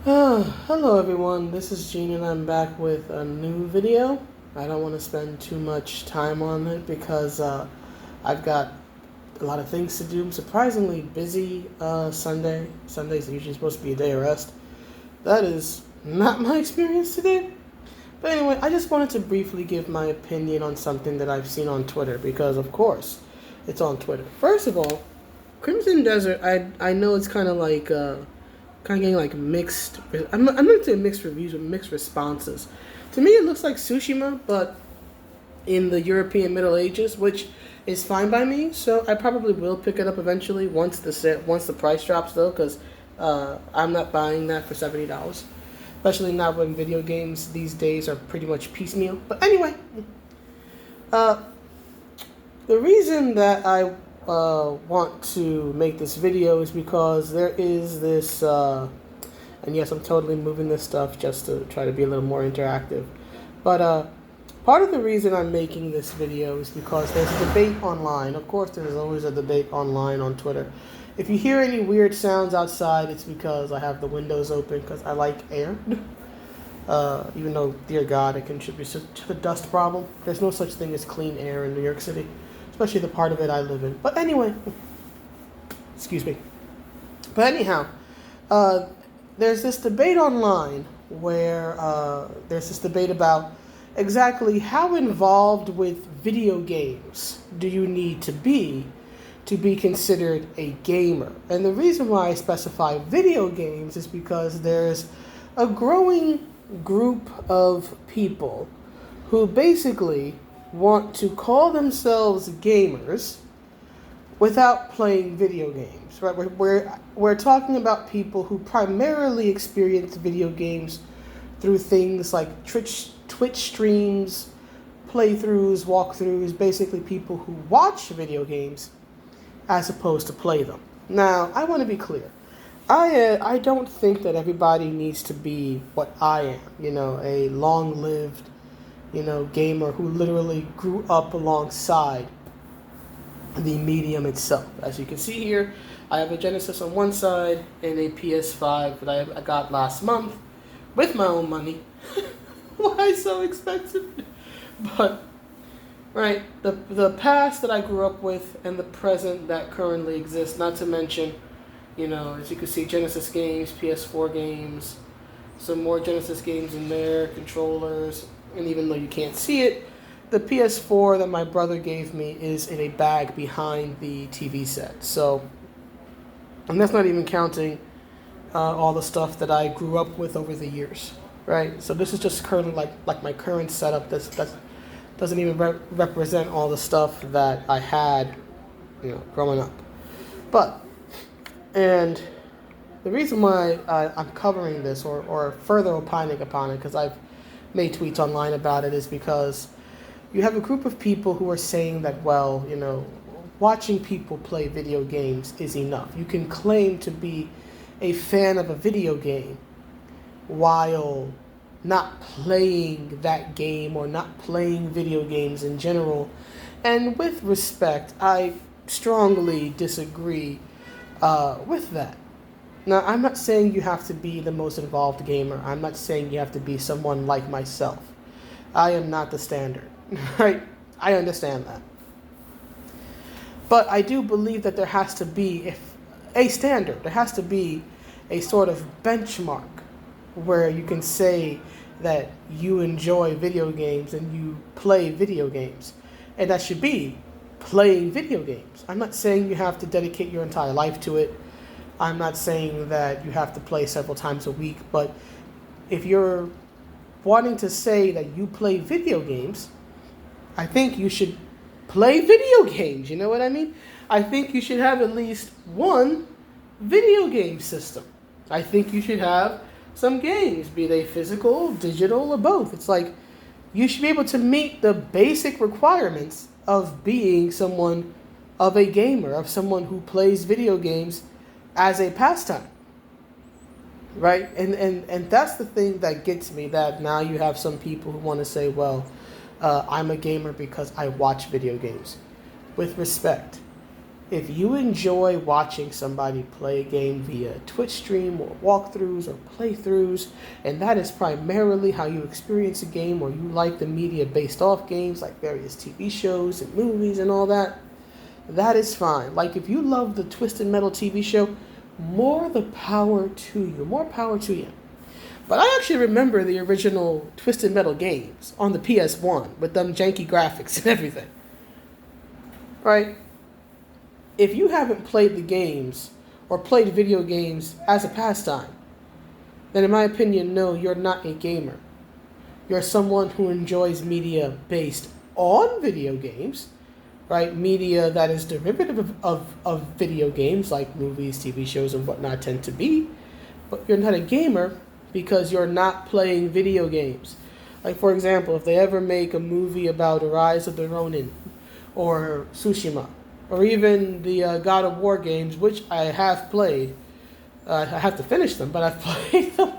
Hello everyone, this is Gene and I'm back with a new video. I don't want to spend too much time on it because I've got a lot of things to do. I'm surprisingly busy Sunday. Sunday's usually supposed to be a day of rest. That is not my experience today. But anyway, I just wanted to briefly give my opinion on something that I've seen on Twitter because of course it's on Twitter. First of all, Crimson Desert, I know it's kind of like kind of getting like mixed. I'm not saying mixed reviews, but mixed responses. To me, it looks like Tsushima, but in the European Middle Ages, which is fine by me. So I probably will pick it up eventually once the price drops, though, because I'm not buying that for $70, especially not when video games these days are pretty much piecemeal. But anyway, uh, the reason that I want to make this video is because there is this, and yes, I'm totally moving this stuff just to try to be a little more interactive. But part of the reason I'm making this video is because there's a debate online. Of course, there's always a debate online on Twitter. If you hear any weird sounds outside, it's because I have the windows open because I like air. Even though, dear God, it contributes to the dust problem. There's no such thing as clean air in New York City, especially the part of it I live in. But anyway, excuse me. But anyhow, there's this debate online where there's this debate about exactly how involved with video games do you need to be considered a gamer. And the reason why I specify video games is because there's a growing group of people who basically want to call themselves gamers without playing video games. Right? We're talking about people who primarily experience video games through things like Twitch streams, playthroughs, walkthroughs, basically people who watch video games as opposed to play them. Now, I want to be clear. I don't think that everybody needs to be what I am, a long-lived, gamer who literally grew up alongside the medium itself. As you can see here, I have a Genesis on one side and a PS5 that I got last month with my own money. Why so expensive? But right, the past that I grew up with and the present that currently exists, not to mention, as you can see, Genesis games, PS4 games, some more Genesis games in there, controllers, and even though you can't see it, the PS4 that my brother gave me is in a bag behind the TV set. So, and that's not even counting all the stuff that I grew up with over the years, right? So this is just currently like my current setup. That doesn't even represent all the stuff that I had, growing up. But, and the reason why I'm covering this or further opining upon it, because I've made tweets online about it, is because you have a group of people who are saying that, well, watching people play video games is enough. You can claim to be a fan of a video game while not playing that game or not playing video games in general. And with respect, I strongly disagree with that. Now, I'm not saying you have to be the most involved gamer. I'm not saying you have to be someone like myself. I am not the standard, right? I understand that. But I do believe that there has to be a standard. There has to be a sort of benchmark where you can say that you enjoy video games and you play video games. And that should be playing video games. I'm not saying you have to dedicate your entire life to it. I'm not saying that you have to play several times a week. But if you're wanting to say that you play video games, I think you should play video games. You know what I mean? I think you should have at least one video game system. I think you should have some games, be they physical, digital, or both. It's like you should be able to meet the basic requirements of being someone of a gamer, of someone who plays video games as a pastime. Right? And that's the thing that gets me, that now you have some people who want to say, well, I'm a gamer because I watch video games. With respect, If you enjoy watching somebody play a game via Twitch stream or walkthroughs or playthroughs, and that is primarily how you experience a game, or you like the media based off games like various TV shows and movies and all that, that is fine. Like if you love the Twisted Metal TV show, more the power to you, more power to you. But I actually remember the original Twisted Metal games on the PS1 with them janky graphics and everything. Right? If you haven't played the games or played video games as a pastime, then in my opinion, no, you're not a gamer. You're someone who enjoys media based on video games, right? Media that is derivative of video games like movies, TV shows, and whatnot tend to be. But you're not a gamer because you're not playing video games. Like, for example, if they ever make a movie about Rise of the Ronin or Tsushima, or even the God of War games, which I have played. I have to finish them, but I've played them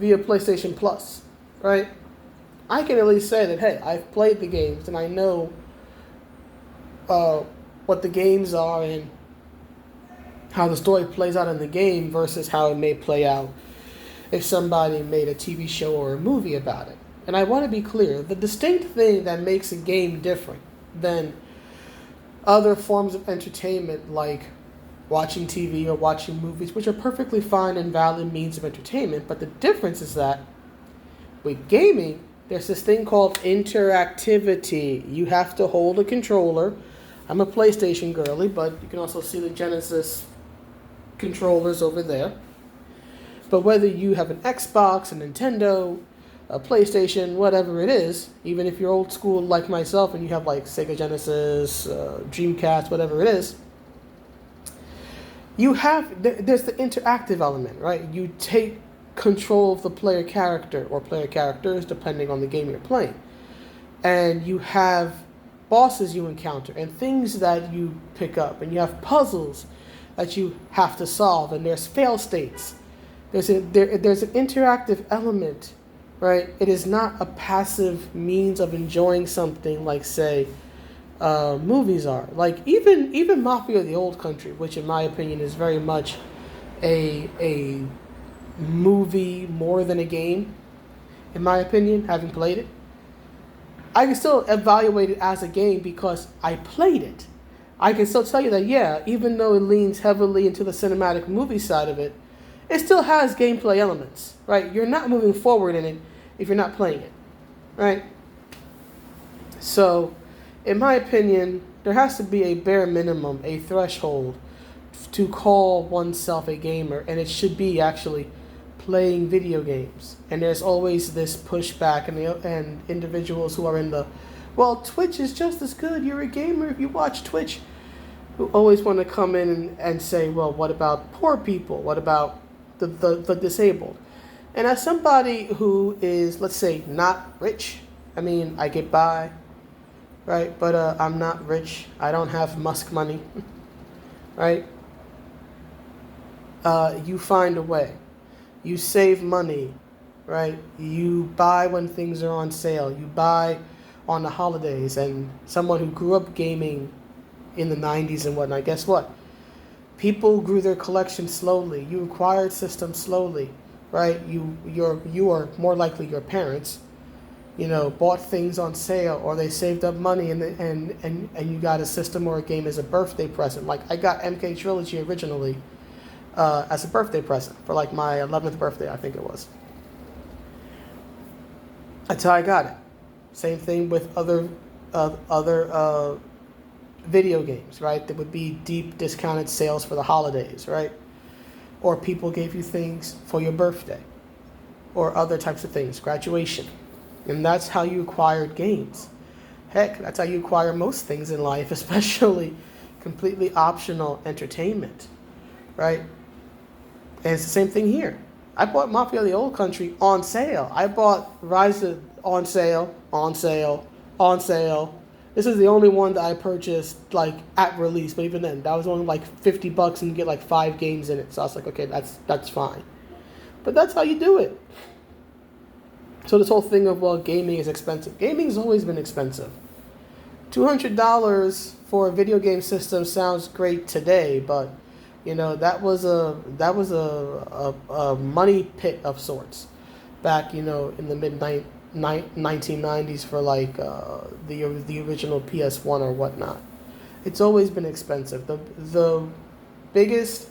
via PlayStation Plus, right? I can at least say that, hey, I've played the games and I know what the games are and how the story plays out in the game versus how it may play out if somebody made a TV show or a movie about it. And I want to be clear, the distinct thing that makes a game different than other forms of entertainment like watching TV or watching movies, which are perfectly fine and valid means of entertainment, but the difference is that with gaming, there's this thing called interactivity. You have to hold a controller. I'm a PlayStation girly, but you can also see the Genesis controllers over there. But whether you have an Xbox, a Nintendo, a PlayStation, whatever it is, even if you're old school like myself and you have like Sega Genesis, Dreamcast, whatever it is, there's the interactive element, right? You take control of the player character or player characters, depending on the game you're playing. And you have bosses you encounter and things that you pick up, and you have puzzles that you have to solve, and there's fail states. There's an interactive element, right? It is not a passive means of enjoying something like, say, movies are. Like even Mafia: The Old Country, which in my opinion is very much a movie more than a game, in my opinion, having played it. I can still evaluate it as a game because I played it. I can still tell you that, yeah, even though it leans heavily into the cinematic movie side of it, it still has gameplay elements, right? You're not moving forward in it if you're not playing it, right? So, in my opinion, there has to be a bare minimum, a threshold to call oneself a gamer, and it should be actually playing video games. And there's always this pushback and individuals who are in the, well, Twitch is just as good, you're a gamer if you watch Twitch, who always want to come in and say, well, what about poor people? What about the disabled? And as somebody who is, let's say, not rich, I mean, I get by, right? But I'm not rich. I don't have Musk money, right? You find a way. You save money, right? You buy when things are on sale. You buy on the holidays. And someone who grew up gaming in the 90s and whatnot, guess what? People grew their collection slowly. You acquired systems slowly, right? You are more likely your parents, bought things on sale, or they saved up money and you got a system or a game as a birthday present. Like I got MK Trilogy originally as a birthday present for like my 11th birthday, I think it was. That's how I got it. Same thing with other video games, right? There would be deep discounted sales for the holidays, right? Or people gave you things for your birthday or other types of things, graduation. And that's how you acquired games. Heck, that's how you acquire most things in life, especially completely optional entertainment, right? And it's the same thing here. I bought Mafia: The Old Country on sale. I bought Rise on sale. This is the only one that I purchased like at release, but even then, that was only like $50 and you get like 5 games in it. So I was like, okay, that's fine. But that's how you do it. So this whole thing of, well, gaming is expensive. Gaming's always been expensive. $200 for a video game system sounds great today, but that was a money pit of sorts back in the mid 1990s for like the original PS1 or whatnot. It's always been expensive. The biggest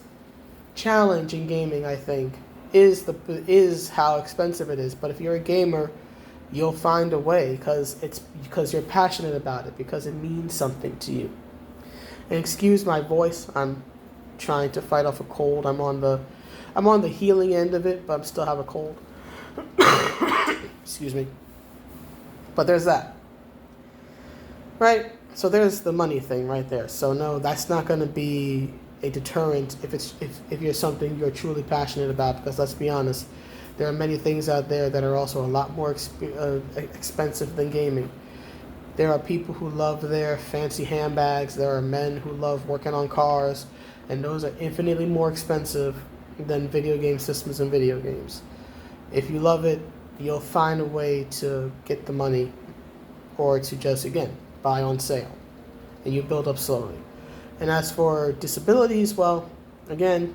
challenge in gaming, I think, is how expensive it is. But if you're a gamer, you'll find a way because you're passionate about it, because it means something to you. And excuse my voice, I'm trying to fight off a cold. I'm on the healing end of it, but I still have a cold. Excuse me. But there's that. Right? So there's the money thing right there. So no, that's not going to be a deterrent if you're something you're truly passionate about, because let's be honest, there are many things out there that are also a lot more expensive than gaming. There are people who love their fancy handbags. There are men who love working on cars, and those are infinitely more expensive than video game systems and video games. If you love it, you'll find a way to get the money, or to just, again, buy on sale, and you build up slowly. And as for disabilities, well, again,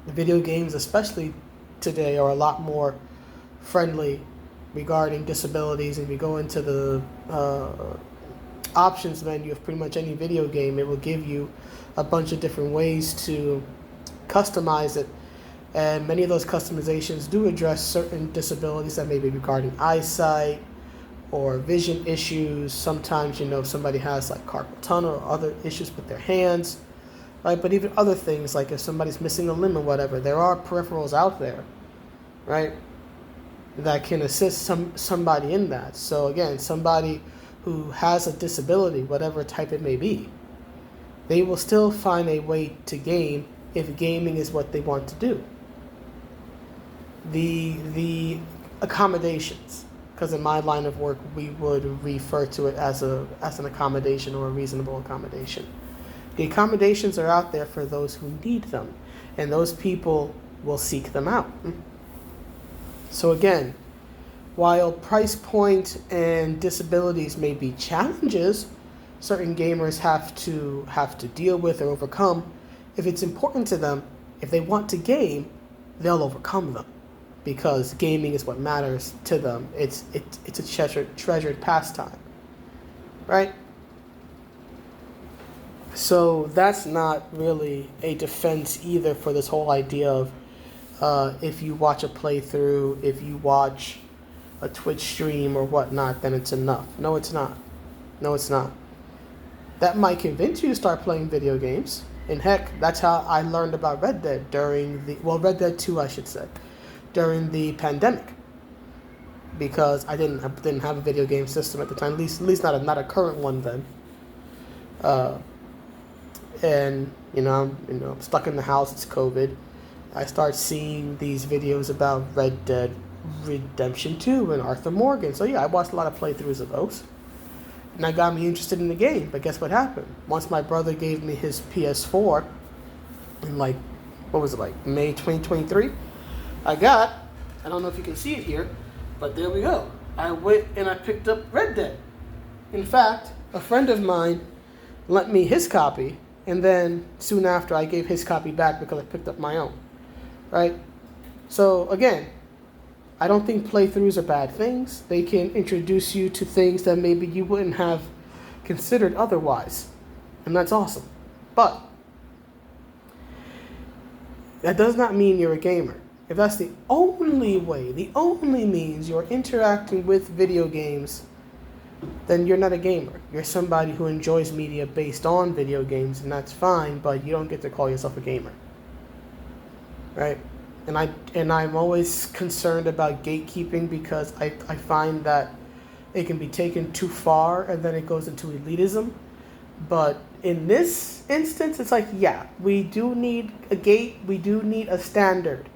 video games, especially today, are a lot more friendly regarding disabilities. If you go into the options menu of pretty much any video game, it will give you a bunch of different ways to customize it. And many of those customizations do address certain disabilities that may be regarding eyesight or vision issues. Sometimes, somebody has like carpal tunnel or other issues with their hands, right? But even other things, like if somebody's missing a limb or whatever, there are peripherals out there, right, that can assist somebody in that. So again, somebody who has a disability, whatever type it may be, they will still find a way to game if gaming is what they want to do. The accommodations, because in my line of work, we would refer to it as an accommodation or a reasonable accommodation. The accommodations are out there for those who need them, and those people will seek them out. So again, while price point and disabilities may be challenges certain gamers have to deal with or overcome, if it's important to them, if they want to game, they'll overcome them, because gaming is what matters to them. It's a treasured pastime, right? So that's not really a defense either for this whole idea of if you watch a playthrough, if you watch a Twitch stream or whatnot, then it's enough. No, it's not. No, it's not. That might convince you to start playing video games. And heck, that's how I learned about Red Dead Red Dead 2, I should say, during the pandemic, because I didn't have a video game system at the time, at least not a current one then. And I'm stuck in the house. It's COVID. I start seeing these videos about Red Dead Redemption 2 and Arthur Morgan. So yeah, I watched a lot of playthroughs of those, and that got me interested in the game. But guess what happened? Once my brother gave me his PS4 in May 2023, I don't know if you can see it here, but there we go. I went and I picked up Red Dead. In fact, a friend of mine lent me his copy, and then soon after I gave his copy back because I picked up my own, right? So again, I don't think playthroughs are bad things. They can introduce you to things that maybe you wouldn't have considered otherwise, and that's awesome. But that does not mean you're a gamer. If that's the only means you're interacting with video games, then you're not a gamer. You're somebody who enjoys media based on video games, and that's fine, but you don't get to call yourself a gamer, right? And I'm always concerned about gatekeeping, because I find that it can be taken too far and then it goes into elitism. But in this instance, it's like, yeah, we do need a gate, we do need a standard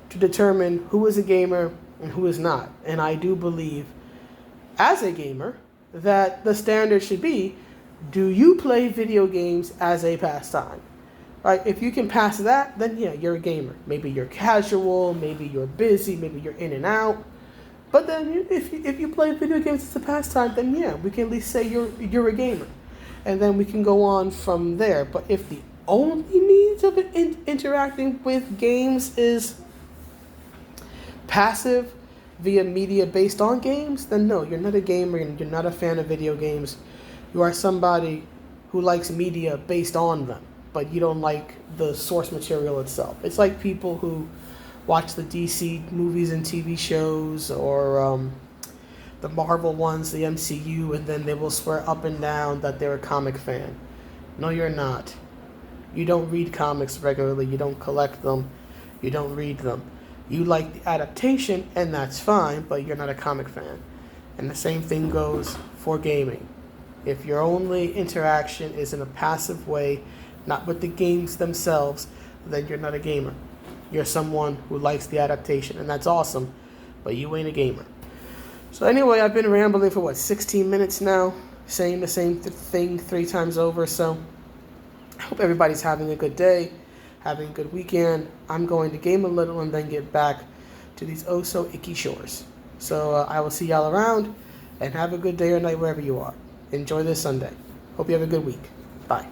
to determine who is a gamer and who is not. And I do believe, as a gamer, that the standard should be, do you play video games as a pastime? Right? If you can pass that, then yeah, you're a gamer. Maybe you're casual, maybe you're busy, maybe you're in and out. But then if you play video games as a pastime, then yeah, we can at least say you're a gamer, and then we can go on from there. But if the only means of interacting with games is passive via media based on games, then no, you're not a gamer and you're not a fan of video games. You are somebody who likes media based on them, but you don't like the source material itself. It's like people who watch the DC movies and TV shows, or the Marvel ones, the MCU, and then they will swear up and down that they're a comic fan. No, you're not. You don't read comics regularly. You don't collect them. You don't read them. You like the adaptation, and that's fine, but you're not a comic fan. And the same thing goes for gaming. If your only interaction is in a passive way, not with the games themselves, then you're not a gamer. You're someone who likes the adaptation, and that's awesome, but you ain't a gamer. So anyway, I've been rambling for 16 minutes now, saying the same thing 3 times over, so I hope everybody's having a good day, having a good weekend. I'm going to game a little and then get back to these oh-so-icky shores. So I will see y'all around, and have a good day or night wherever you are. Enjoy this Sunday. Hope you have a good week. Bye.